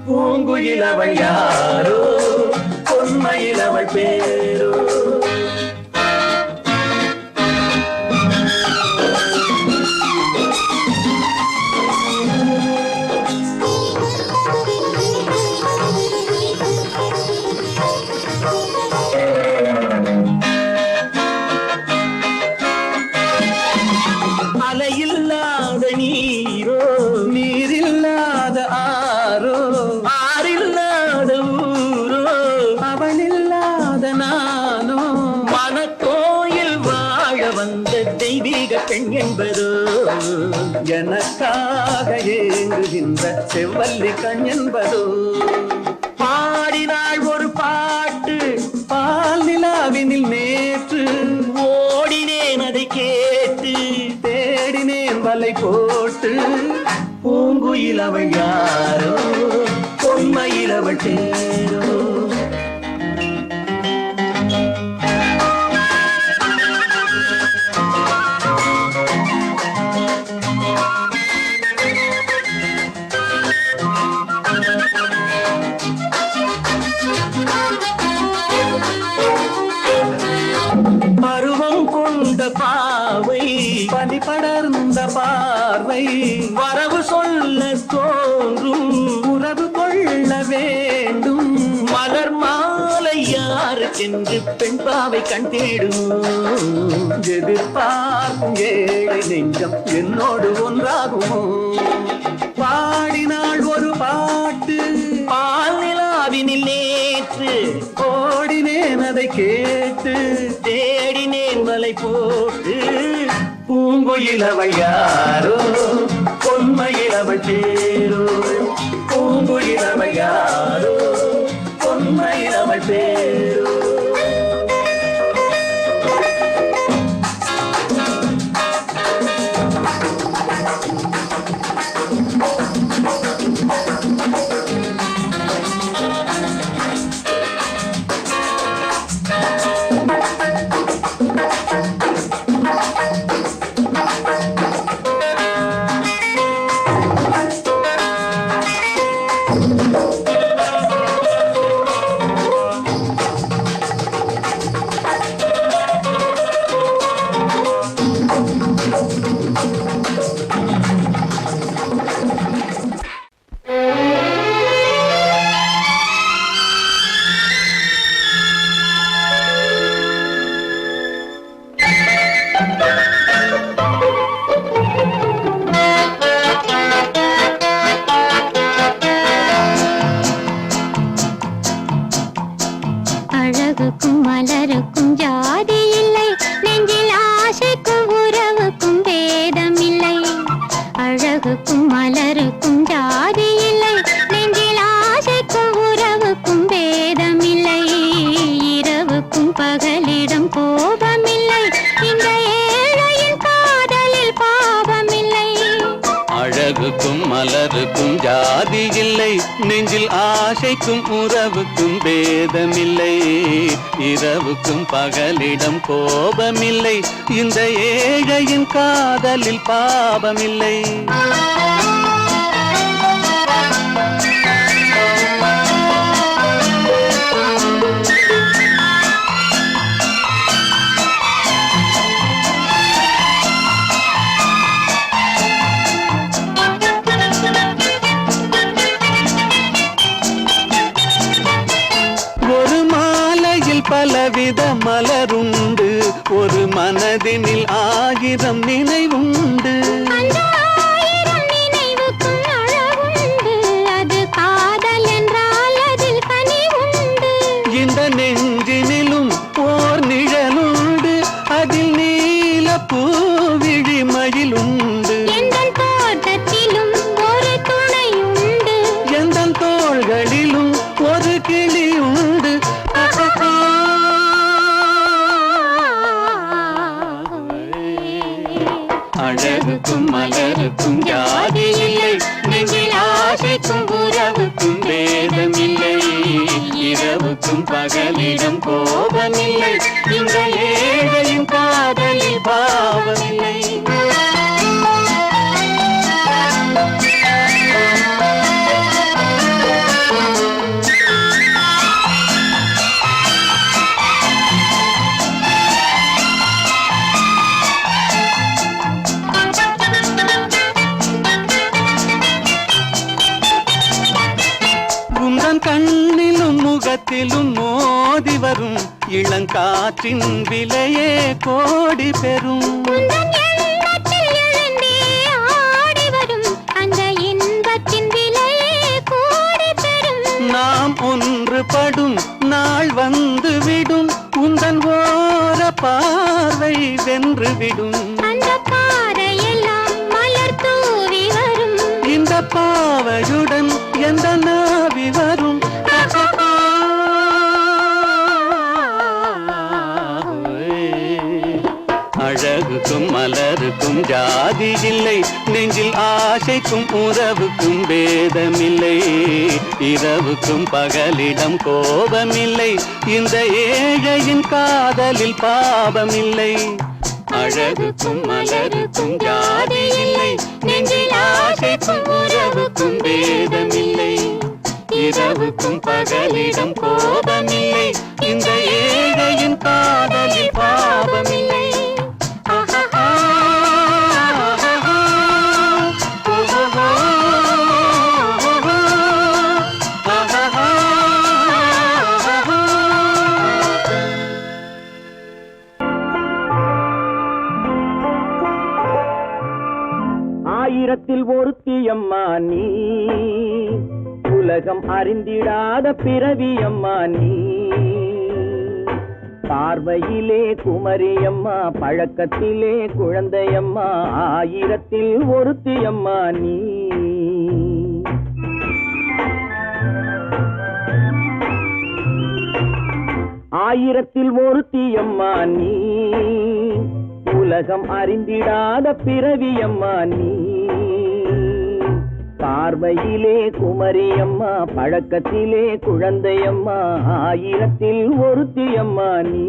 Speaker 3: பூங்குயிலவள் யாரோ பொன்மயிலவள் பேரோ அலையில்லாத நீரோ நீரில்லாத ஆரோ ஆறில்லாத ஊரோ அவளில்லாத நானோ மனக்கோயில் வாழ வந்த தெய்வீக பெண் என்பதோ எனக்காக ஏங்குகின்ற செவ்வல்லி கண் என்பதோ பாடினாள் ஒரு பாட்டு பால் நிலாவினில் நேற்று ஓடினேன் அதை கேட்டு தேடினேன் வலை போட்டு பூங்குயிலவள் யாரோ பொன்மயிலவள் பேரோ பருவம் கொண்ட பாவை பனி படர்ந்த பார்வை வரவு சொல்ல தோன்றும் உறவு கொள்ள வேண்டும் மலர் மாலை யாருக்கென்று பெண் பாவை கண் தேடும் எதிர்பார்க்கும் ஏழை நெஞ்சம் என்னோடு ஒன்றாகுமோ பாடினாள் ஒரு பாட்டு பால் நிலாவினில் நேற்று ஓடினேன் அதை பூங்குயிலவள் யாரோ பொன்மையிலவள் பேரோ பூங்குயிலவள் யாரோ பொன்மையிலவள் பேரோ
Speaker 2: அழகுக்கும் மலருக்கும் ஜாதி இல்லை, நெஞ்சில் ஆசைக்கும் உறவுக்கும் பேதமில்லை. அழகுக்கும் மலருக்கும் ஜாதி இல்லை, நெஞ்சில் ஆசைக்கும் உறவுக்கும் பேதமில்லை. இரவுக்கும் பகலிடம் கோபமில்லை, இந்த ஏழையின் காதலில் பாவமில்லை.
Speaker 3: அழகுக்கும் மலருக்கும் ஜாதி இல்லை, நெஞ்சில் ஆசைக்கும் உறவுக்கும் பேதமில்லை. இரவுக்கும் பகலிடம் கோபமில்லை, இந்த ஏழையின் காதலில் பாவமில்லை. பலவித மலருண்டு, ஒரு மனதினில் 1000 நினைவுண்டு.
Speaker 2: அந்த 1000 நினைவுக்கும் அழகுண்டு, அது காதல் என்றால் அதில் கனிவுண்டு.
Speaker 3: இந்த நெஞ்சினிலும் ஓர் நிழலுண்டு, அதில் நீல பூவிழி மயிலுண்டு.
Speaker 2: எந்தன் தோட்டத்திலும் ஒரு துணையுண்டு,
Speaker 3: எந்தன் தோள்களிலும் ஒரு கிளியுண்டு. அழகுக்கும் மலருக்கும் ஜாதி இல்லை, நெஞ்சில் ஆசைக்கும் உறவுக்கும் பேதமில்லை. இரவுக்கும் பகலிடம் கோபமில்லை, இந்த ஏழையின் காதலில் பாவமில்லை. கண்ணிலும் முகத்திலும் மோதி வரும் இளங்காற்றின் விலையே கோடி பெறும். நாம் ஒன்றுபடும் நாள் வந்து விடும், உந்தன் ஓர பார்வை வென்றுவிடும். இந்த பாவையுடன் எந்த நாவி வரும். அழகுக்கும் மலருக்கும் ஜாதி இல்லை, நெஞ்சில் ஆசைக்கும் உறவுக்கும் பேதமில்லை. இரவுக்கும் பகலிடம் கோபமில்லை, இந்த ஏழையின் காதலில் பாவமில்லை. அழகுக்கும் மலருக்கும் ஜாதி இல்லை, நெஞ்சில் ஆசைக்கும் உறவுக்கும் பேதமில்லை. இரவுக்கும் பகலிடம் கோபமில்லை, இந்த ஏழையின் காதலில் பாவமில்லை. ஆயிரத்தில் ஒருத்தியம்மா நீ, உலகம் அறிந்திடாத பிறவியம்மா நீ. பார்வையிலே குமரியம்மா, பழக்கத்திலே குழந்தையம்மா, ஆயிரத்தில் ஒருத்தியம்மா நீ. ஆயிரத்தில் ஒருத்தியம்மா நீ, உலகம் அறிந்திடாத பிறவியம்மா நீ. பார்வையிலே குமரியம்மா, பழக்கத்திலே குழந்தையம்மா, ஆயிரத்தில் ஒருத்தியம்மா நீ.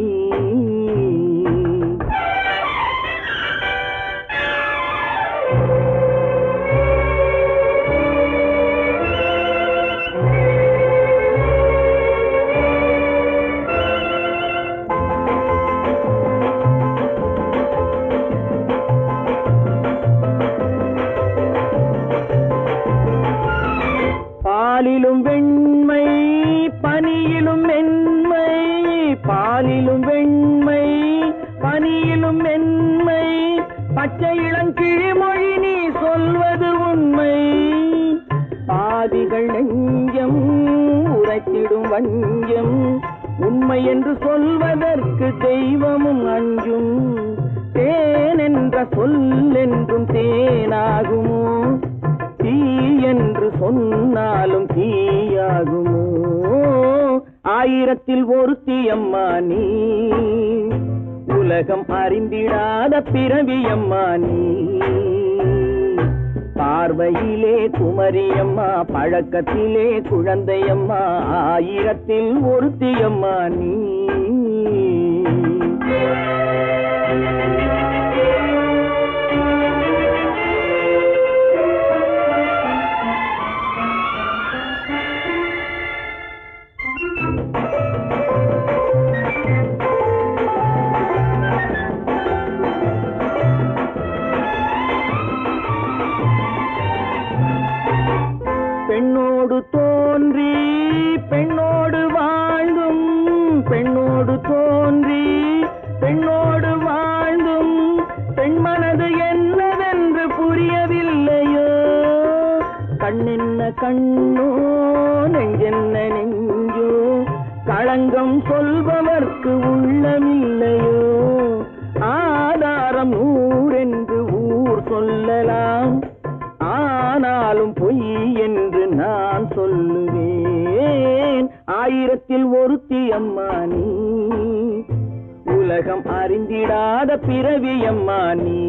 Speaker 3: பாலிலும் வெண்மை பனியிலும் மென்மை, பாலிலும் வெண்மை பனியிலும் மென்மை, பச்சை இளங்கிழிமொழி நீ சொல்வது உண்மை. பாதிகள் நெஞ்சம் உரைத்திடும் வஞ்சம், உண்மை என்று சொல்வதற்கு தெய்வமும் அஞ்சும். தேன் என்ற சொல் என்றும் தேனாகுமோ, தீ என்று சொன்னாலும் தீயாகுமோ. ஆயிரத்தில் ஒருத்தியம்மா நீ, உலகம் அறிந்திடாத பிறவியம்மா நீ. பார்வையிலே குமரியம்மா, பழக்கத்திலே குழந்தையம்மா, ஆயிரத்தில் ஒருத்தியம்மா நீ. பெண்ணோடு தோன்றி பெண்ணோடு வாழ்ந்தும், பெண்ணோடு தோன்றி பெண்ணோடு வாழ்ந்தும், பெண் மனது என்னவென்று புரியவில்லையோ. கண்ணென்ன கண்ணோ, நெஞ்சென்ன நெஞ்சோ, களங்கம் சொல்பவர்க்கு உள்ளமில்லையோ. ஆதாரம் நூறென்று ஊர் சொல்லலாம், ஆனாலும் பொய் என்று நான் சொல்லுவேன். ஆயிரத்தில் ஒருத்தியம்மா நீ, உலகம் அறிந்திடாத பிறவியம்மா நீ.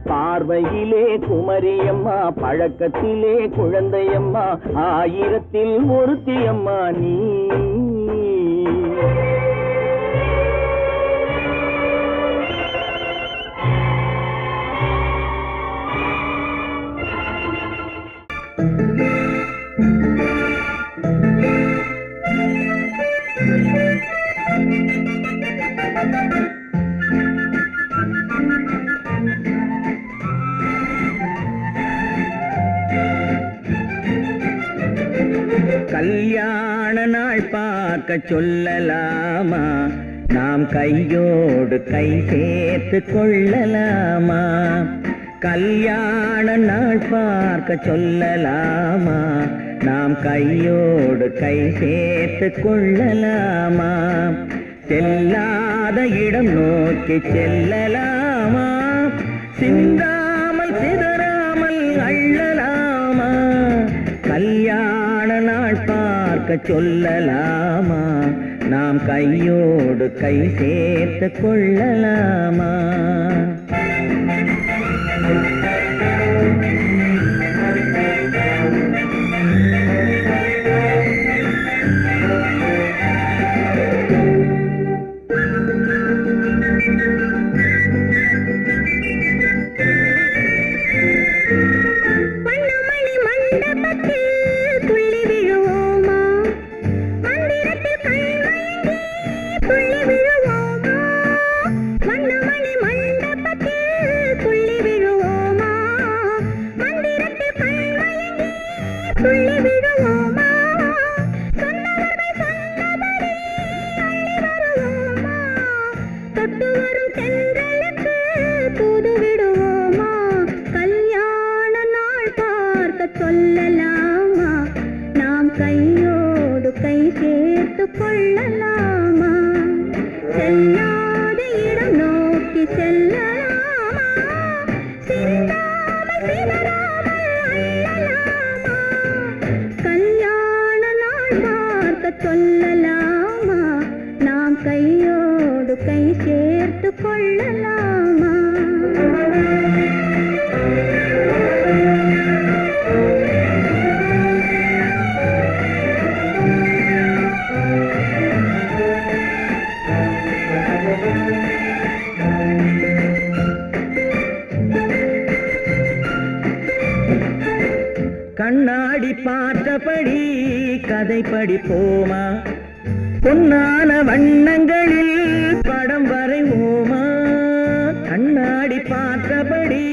Speaker 3: பார்வையிலே குமரியம்மா, பழக்கத்திலே குழந்தையம்மா, ஆயிரத்தில் ஒருத்தியம்மா நீ. கல்யாண நாள் பார்க்க சொல்லலாமா, நாம் கையோடு கை சேர்த்து கொள்ளலாமா. கல்யாண நாள் பார்க்க சொல்லலாமா, நாம் கையோடு கை சேர்த்து கொள்ளலாமா. செல்லாத இடம் நோக்கி செல்லலாமா, சிந்தாமல் சிதறாமல் அள்ளலாமா. கல்யாண நாள் பார்க்க சொல்லலாமா, நாம் கையோடு கை சேர்த்து கொள்ளலாமா.
Speaker 2: சொல்லலாமா, நாம் கையோடு கை சேர்த்து கொள்ளலாமா.
Speaker 3: கண்ணாடி பார்த்தபடி கதை படிப்போமா பொன்னான வண்ணங்களில் படம் வரைவோமா கண்ணாடி பார்த்தபடி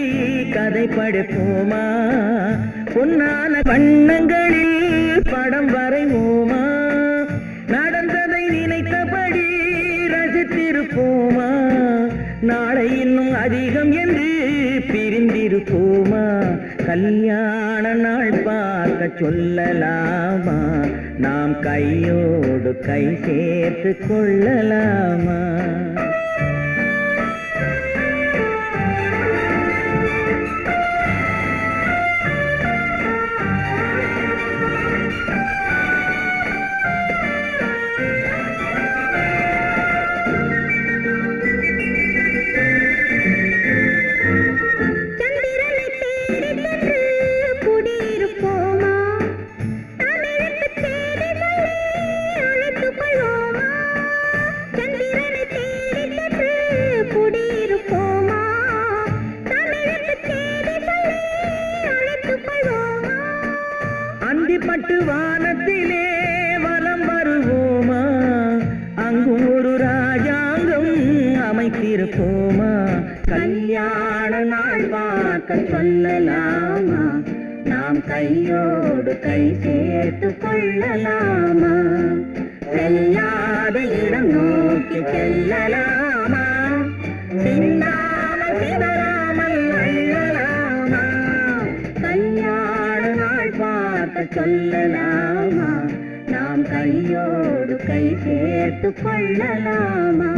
Speaker 3: கதை படிப்போமா பொன்னான வண்ணங்களில் படம் வரைவோமா நடந்ததை நினைத்தபடி ரசித்திருப்போமா நாளை இன்னும் அதிகம் என்று பிரிந்திருப்போமா கல்யாண நாள் பார்க்க சொல்லலாமா நாம் கையோடு கை சேர்த்து கொள்ளலாமா அந்திப்பட்டு வானத்திலே வலம் வருவோமா அங்கு ஒரு ராஜாங்கம் அமைத்திருப்போமா கல்யாண நாள் பார்க்க சொல்லலாமா நாம் கையோடு கை சேர்த்து கொள்ளலாமா செல்லாத இடம் நோக்கி செல்லலாமா சின்னாமல் சிதறாமல் அள்ளலாமா கல்யாண நாள் பார்க்க சொல்லலாமா நாம் கையோடு கை சேர்த்து கொள்ளலாமா